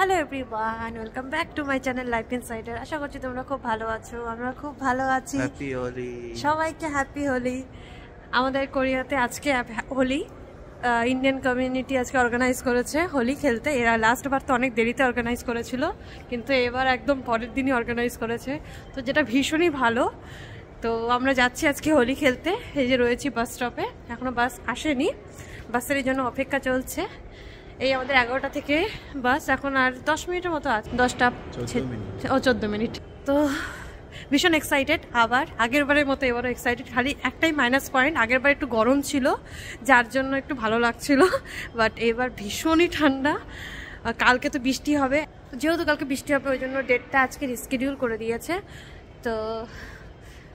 Hello everyone, welcome back to my channel life insider. আশা করছি তোমরা খুব ভালো আছো, আমরা খুব ভালো আছি। হ্যাপি হোলি সবাইকে, হ্যাপি হোলি। আমাদের কোরিয়াতে আজকে হোলি, ইন্ডিয়ান কমিউনিটি আজকে অর্গানাইজ করেছে হোলি খেলতে। এরা লাস্ট বার তো অনেক দেরিতে অর্গানাইজ করেছিল, কিন্তু এবার একদম পরের দিনই অর্গানাইজ করেছে, তো যেটা ভীষণই ভালো। তো আমরা যাচ্ছি আজকে হোলি খেলতে। এই যে রয়েছি বাস স্টপে, এখনও বাস আসেনি, বাসের জন্য অপেক্ষা চলছে। এই আমাদের 11টা থেকে বাস, এখন আর 10 মিনিটের মতো আছে, 10টা 14 মিনিট। তো ভীষণ এক্সাইটেড, আবার আগের বারের মতো এবারও এক্সাইটেড। খালি একটাই মাইনাস পয়েন্ট, আগের বার একটু গরম ছিল যার জন্য একটু ভালো লাগছিল, বাট এবার ভীষণই ঠান্ডা। কালকে তো বৃষ্টি হবে, যেহেতু কালকে বৃষ্টি হবে ওই জন্য ডেটটা আজকে রিস্কেডিউল করে দিয়েছে। তো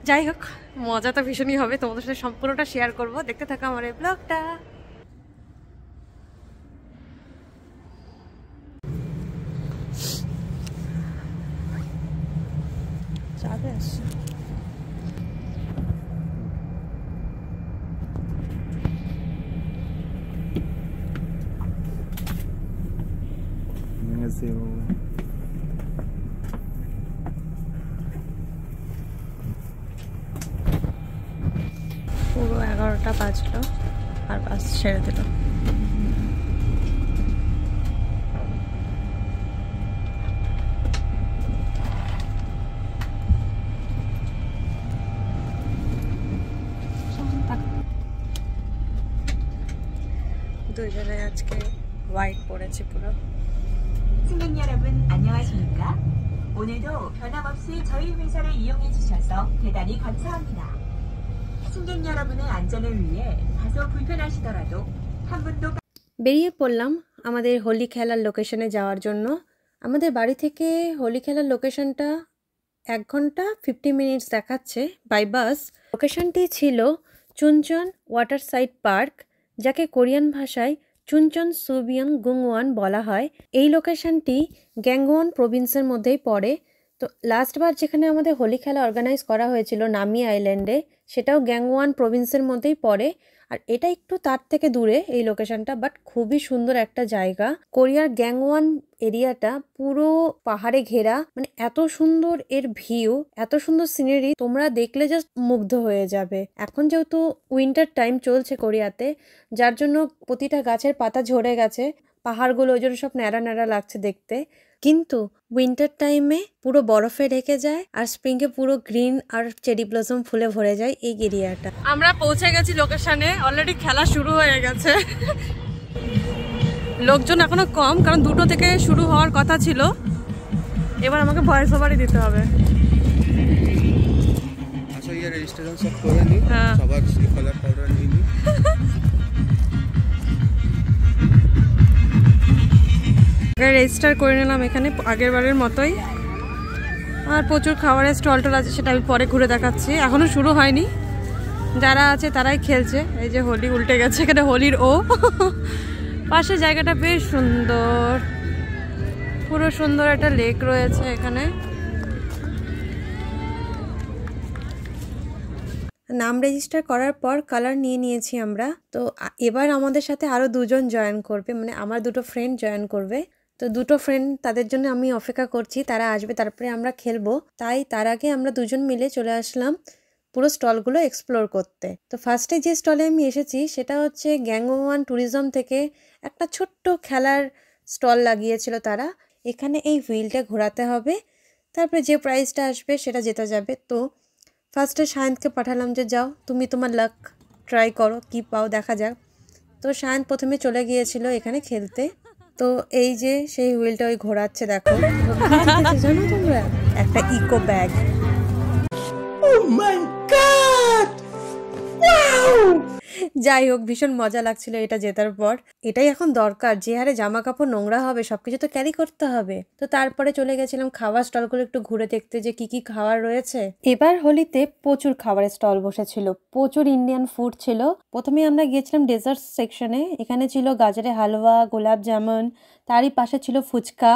যাই হোক, মজা তো ভীষণই হবে, তোমাদের সাথে সম্পূর্ণটা শেয়ার করব, দেখতে থাকো আমার এই ব্লগটা। 안녕하세요. পুরো 11টা বাজলো আর বাস ছেড়ে দিল। দুজনে আজকে হোয়াইট পরেছে পুরো। 승객 여러분 안녕하십니까? 오늘도 변함없이 저희 회사를 이용해 주셔서 대단히 감사합니다. 승객 여러분의 안전을 위해 다소 불편하시더라도 한 분도 বেরিয়ে পড়লাম আমাদের হোলি খেলার লোকেশনে যাওয়ার জন্য। আমাদের বাড়ি থেকে হোলি খেলার লোকেশনটা 1 ঘন্টা 50 মিনিটস দেখাচ্ছে বাই বাস। লোকেশনটি ছিল চুনচন ওয়াটার সাইড পার্ক, যাকে কোরিয়ান ভাষায় চুনচন সুবিয়ং গুংওয়ান বলা হয়। এই লোকেশনটি গ্যাংওয়ান প্রভিন্সের মধ্যেই পড়ে। তো লাস্টবার যেখানে আমাদের হোলি খেলা অর্গানাইজ করা হয়েছিল নামি আইল্যান্ডে, সেটাও গ্যাংওয়ান প্রভিন্সের মধ্যেই পড়ে। আর এটা একটু তার থেকে দূরে এই লোকেশনটা, বাট খুবই সুন্দর একটা জায়গা। কোরিয়ার গ্যাংওয়ান এরিয়াটা পুরো পাহাড়ে ঘেরা, মানে এত সুন্দর এর ভিউ, এত সুন্দর সিনারি, তোমরা দেখলে জাস্ট মুগ্ধ হয়ে যাবে। এখন যেহেতু উইন্টার টাইম চলছে কোরিয়াতে, যার জন্য প্রতিটা গাছের পাতা ঝরে গেছে, পাহাড়গুলো ওই জন্য সব ন্যাড়া ন্যাড়া লাগছে দেখতে। কিন্তু উইন্টার টাইমে পুরো বরফে ঢেকে যায়, আর স্প্রিংয়ে পুরো গ্রিন আর চেরি ব্লসম ফুলে ভরে যায় এই এরিয়াটা। আমরা পৌঁছে গেছি লোকেশনে, অলরেডি খেলা শুরু হয়ে গেছে। লোকজন এখনো কম, কারণ 2টো থেকে শুরু হওয়ার কথা ছিল। এবার আমাকে ভয়েস ওভারই দিতে হবে। আচ্ছা, ये রেজিস্ট্রেশন সব করে নি, সবার কালার পাউডার নিয়ে নি। রেজিস্টার করে নিলাম এখানে আগের বারের মতোই। আর প্রচুর খাবারের স্টল টল আছে, সেটা আমি পরে ঘুরে দেখাচ্ছি, এখনো শুরু হয়নি। যারা আছে তারাই খেলছে। এই যে হোলি উল্টে গেছে, এখানে হোলির ও পাশে জায়গাটা বেশ সুন্দর, পুরো সুন্দর একটা লেক রয়েছে এখানে। নাম রেজিস্টার করার পর কালার নিয়ে নিয়েছি আমরা। তো এবার আমাদের সাথে আরও 2জন জয়েন করবে, মানে আমার 2টো ফ্রেন্ড জয়েন করবে। তো 2টো ফ্রেন্ড, তাদের জন্য আমি অপেক্ষা করছি, তারা আসবে তারপরে আমরা খেলবো। তাই তার আগে আমরা 2জন মিলে চলে আসলাম পুরো স্টলগুলো এক্সপ্লোর করতে। তো ফার্স্টে যে স্টলে আমি এসেছি সেটা হচ্ছে গ্যাংওয়ান ট্যুরিজম থেকে একটা ছোট্ট খেলার স্টল লাগিয়েছিল তারা। এখানে এই হুইলটা ঘোরাতে হবে, তারপরে যে প্রাইসটা আসবে সেটা জেতা যাবে। তো ফার্স্টে সায়ন্তকে পাঠালাম যে যাও তুমি তোমার লাক ট্রাই করো, কি পাও দেখা যাক। তো সায়ন্ত প্রথমে চলে গিয়েছিল এখানে খেলতে। তো এই যে সেই হুইলটা ওই ঘোরাচ্ছে, দেখো জানো তোমরা, একটা ইকো ব্যাগ। যাই হোক, ভীষণ মজা লাগছিল এটা জেতার পর। এটাই এখন দরকার, যে হারে জামা কাপড় নোংরা হবে সবকিছু তো ক্যারি করতে হবে। তো তারপরে চলে গেছিলাম খাবার স্টলগুলো একটু ঘুরে দেখতে যে কি কি খাবার রয়েছে। এবার হোলিতে প্রচুর খাবারের স্টল বসেছিল, প্রচুর ইন্ডিয়ান ফুড ছিল। প্রথমে আমরা গিয়েছিলাম ডেজার্ট সেকশনে, এখানে ছিল গাজরের হালুয়া, গোলাপ জামুন, তারই পাশে ছিল ফুচকা,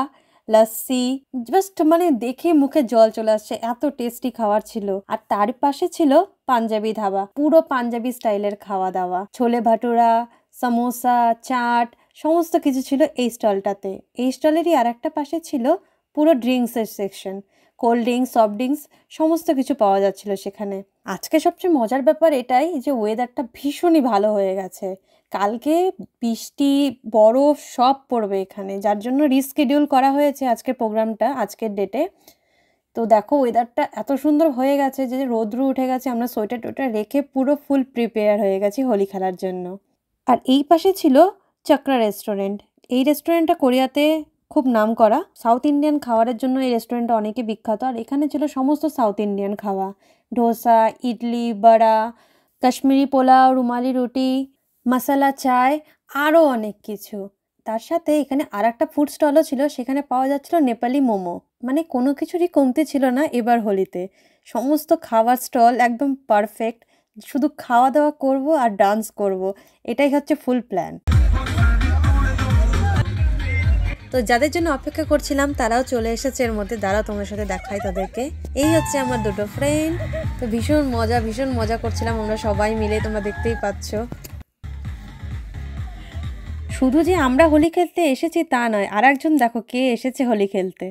লস্যি, জাস্ট মানে দেখে মুখে জল চলে আসছে, এত টেস্টি খাবার ছিল। আর তার পাশে ছিল পাঞ্জাবি ধাবা, পুরো পাঞ্জাবি স্টাইলের খাওয়া দাওয়া, ছোলে ভাটুরা, समोसा, चाट, সমস্ত কিছু ছিল এই স্টলটাতে। এই স্টলেরই আর একটা পাশে ছিল পুরো ড্রিঙ্কসের section, cold drinks, soft drinks সমস্ত কিছু পাওয়া যাচ্ছিল সেখানে। আজকে সবচেয়ে মজার ব্যাপার এটাই যে ওয়েদারটা ভীষণই ভালো হয়ে গেছে। কালকে বৃষ্টি, বরফ সব পড়বে এখানে, যার জন্য রিস্কেডিউল করা হয়েছে আজকের প্রোগ্রামটা আজকের ডেটে। তো দেখো ওয়েদারটা এত সুন্দর হয়ে গেছে যে রোদ্রু উঠে গেছে, আমরা সোয়েটার টোয়েটার রেখে পুরো ফুল প্রিপেয়ার হয়ে গেছি হোলি খেলার জন্য। আর এই পাশে ছিল চক্রা রেস্টুরেন্ট। এই রেস্টুরেন্টটা কোরিয়াতে খুব নাম করা, সাউথ ইন্ডিয়ান খাবারের জন্য এই রেস্টুরেন্টটা অনেকে বিখ্যাত। আর এখানে ছিল সমস্ত সাউথ ইন্ডিয়ান খাওয়া, ডোসা, ইডলি, বড়া, কাশ্মীরি পোলাও, রুমালি রুটি, মশলা চায়, আরও অনেক কিছু। তার সাথে এখানে আর একটা ফুড স্টলও ছিল, সেখানে পাওয়া যাচ্ছিল নেপালি মোমো। মানে কোনো কিছুরই কমতি ছিল না এবার হোলিতে। সমস্ত খাবার স্টল একদম পারফেক্ট, শুধু খাওয়া দাওয়া করব আর ডান্স করব, এটাই হচ্ছে ফুল প্ল্যান। তো যাদের জন্য অপেক্ষা করছিলাম তারাও চলে এসেছে এর মধ্যে। দাঁড়াও তোমার সাথে দেখাই তাদেরকে। এই হচ্ছে আমার দুটো ফ্রেন্ড। তো ভীষণ মজা করছিলাম আমরা সবাই মিলে, তোমরা দেখতেই পাচ্ছ। শুধু যে আমরা হোলি খেলতে এসেছি তা নয়, আর একজন দেখো কে এসেছে হোলি খেলতে।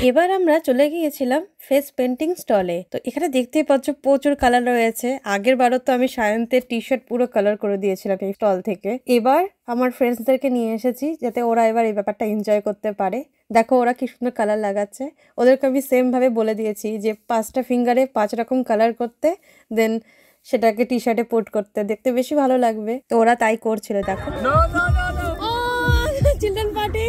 এবার আমরা চলে গিয়েছিলাম ফেস পেন্টিং স্টলে। তো এখানে দেখতেই পাচ্ছ প্রচুর কালার রয়েছে। আগের বারও তো আমি সায়ন্তের টি শার্ট পুরো কালার করে দিয়েছিলাম এই স্টল থেকে। এবার আমার ফ্রেন্ডসদেরকে নিয়ে এসেছি যাতে ওরা এবার এই ব্যাপারটা এনজয় করতে পারে। দেখো ওরা কি সুন্দর কালার লাগাচ্ছে। ওদেরকে আমি সেম ভাবে বলে দিয়েছি যে 5টা ফিঙ্গারে 5 রকম কালার করতে, দেন সেটাকে টি শার্টে পুট করতে, দেখতে বেশি ভালো লাগবে। তো ওরা তাই করছিল। দেখো চিলড্রেন পার্টি।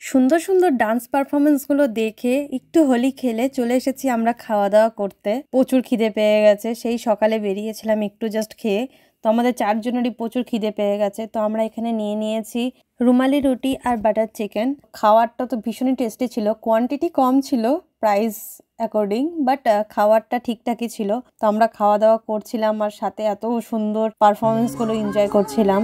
সুন্দর সুন্দর ডান্স পারফরমেন্সগুলো দেখে একটু হোলি খেলে চলে এসেছি আমরা খাওয়া দাওয়া করতে। প্রচুর খিদে পেয়ে গেছে, সেই সকালে বেরিয়েছিলাম একটু জাস্ট খেয়ে। তো আমাদের 4 জনেরই প্রচুর খিদে পেয়ে গেছে। তো আমরা এখানে নিয়ে নিয়েছি রুমালি রুটি আর বাটার চিকেন। খাওয়ারটা তো ভীষণই টেস্টি ছিল, কোয়ান্টিটি কম ছিল প্রাইস অ্যাকর্ডিং, বাট খাওয়ারটা ঠিকঠাকই ছিল। তো আমরা খাওয়া দাওয়া করছিলাম আর সাথে এত সুন্দর পারফরমেন্সগুলো এনজয় করছিলাম।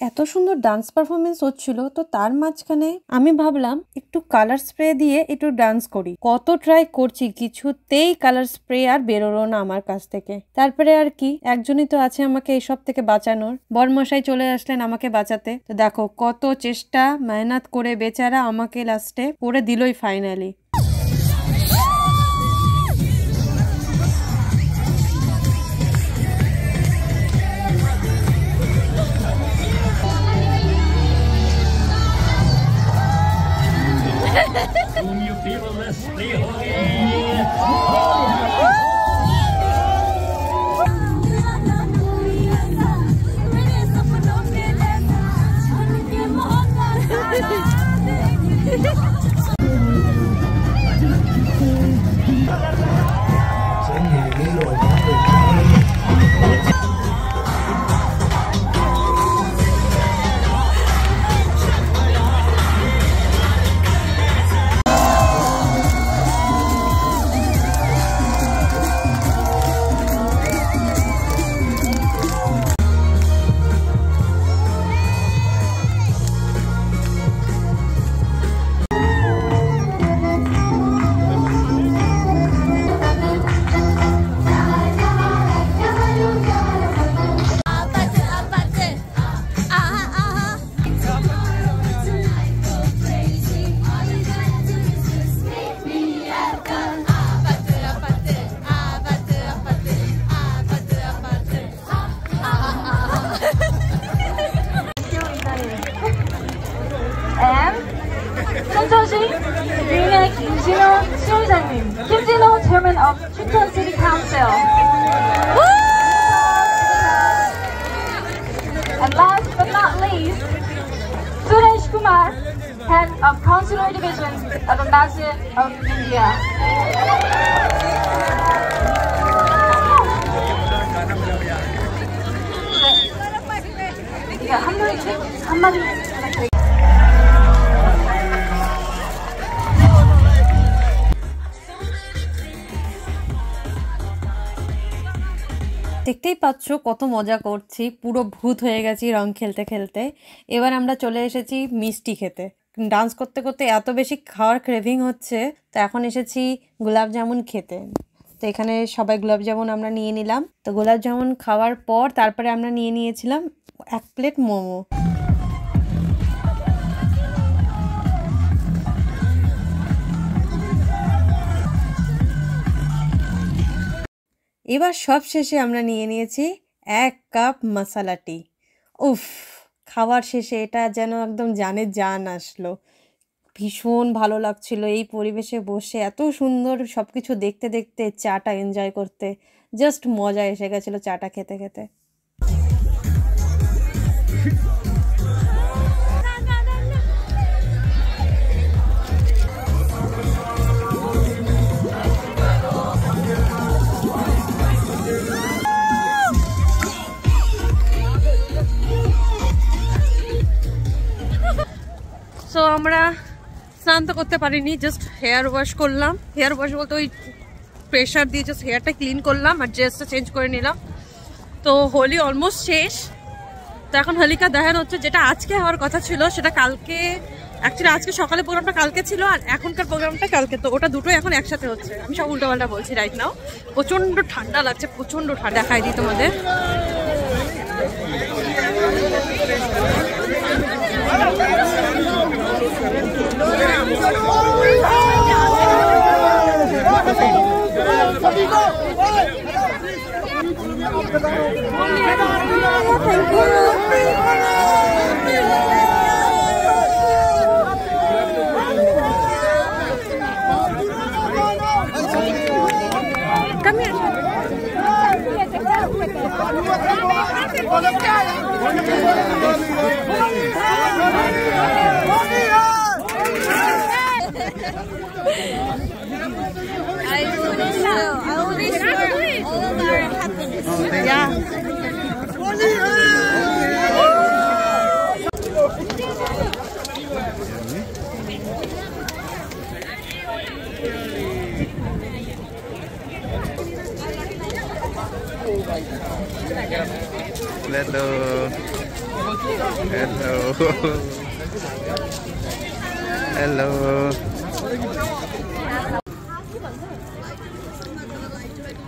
এত সুন্দর ডান্স পারফরমেন্স হচ্ছিল, তো তার মাঝখানে আমি ভাবলাম একটু কালার স্প্রে দিয়ে একটু ডান্স করি। কত ট্রাই করছি, কিছুতেই কালার স্প্রে আর বেরোলো না আমার কাছ থেকে। তারপরে আর কি, একজনই তো আছে আমাকে এইসব থেকে বাঁচানোর, বরমশাই চলে আসলেন আমাকে বাঁচাতে। তো দেখো কত চেষ্টা মেহনত করে বেচারা আমাকে লাস্টে করে দিলই finally. Chairman of Chuncheon City Council. head of Consular Division of Embassy of India. 한마디 দেখতেই পাচ্ছ কত মজা করছি, পুরো ভূত হয়ে গেছি রং খেলতে খেলতে। এবার আমরা চলে এসেছি মিষ্টি খেতে। ডান্স করতে করতে এত বেশি খাওয়ার ক্রেভিং হচ্ছে, তো এখন এসেছি গোলাপ জামুন খেতে। তো এখানে সবাই গোলাপ জামুন আমরা নিয়ে নিলাম। তো গোলাপ জামুন খাওয়ার পর তারপরে আমরা নিয়ে নিয়েছিলাম 1 প্লেট মোমো। এবার সব শেষে আমরা নিয়ে নিয়েছি 1 কাপ মশালা টি। উফ, খাওয়ার শেষে এটা যেন একদম জান আসলো। ভীষণ ভালো লাগছিল এই পরিবেশে বসে, এত সুন্দর সব কিছু দেখতে দেখতে চাটা এনজয় করতে। জাস্ট মজা এসে গেছিলো চাটা খেতে খেতে। সো আমরা স্নান তো করতে পারিনি, জাস্ট হেয়ার ওয়াশ করলাম। হেয়ার ওয়াশ বলতে ওই প্রেশার দিয়ে জাস্ট হেয়ারটা ক্লিন করলাম আর ড্রেসটা চেঞ্জ করে নিলাম। তো হোলি অলমোস্ট শেষ। তো এখন হোলিকা দহন হচ্ছে, যেটা আজকে হওয়ার কথা ছিল সেটা কালকে। অ্যাকচুয়ালি আজকে সকালে প্রোগ্রামটা কালকে ছিল আর এখনকার প্রোগ্রামটা কালকে। তো ওটা দুটোই এখন একসাথে হচ্ছে। আমি সব উল্টোপাল্টা বলছি রাইট নাও। প্রচণ্ড ঠান্ডা লাগছে, প্রচণ্ড ঠান্ডা। দেখাই দিই তোমাদের। Hello. Hello. Hello.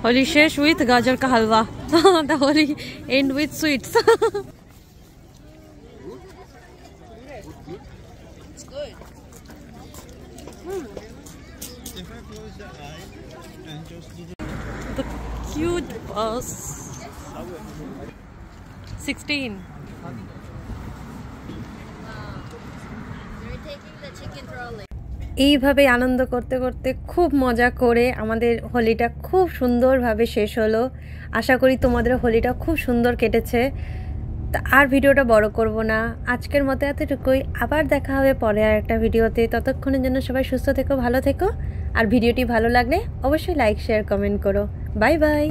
Holi shesh with gajar ka halwa. The Holi end with sweets. It's good. If I close the eye and just do The cute bus. 16. এইভাবে আনন্দ করতে করতে খুব মজা করে আমাদের হোলিটা খুব সুন্দরভাবে শেষ হলো। আশা করি তোমাদের হোলিটা খুব সুন্দর কেটেছে। তা আর ভিডিওটা বড় করব না, আজকের মতো এতটুকুই। আবার দেখা হবে পরে আর একটা ভিডিওতে। ততক্ষণের জন্য সবাই সুস্থ থেকো, ভালো থেকো। আর ভিডিওটি ভালো লাগলে অবশ্যই লাইক, শেয়ার, কমেন্ট করো। Bye bye.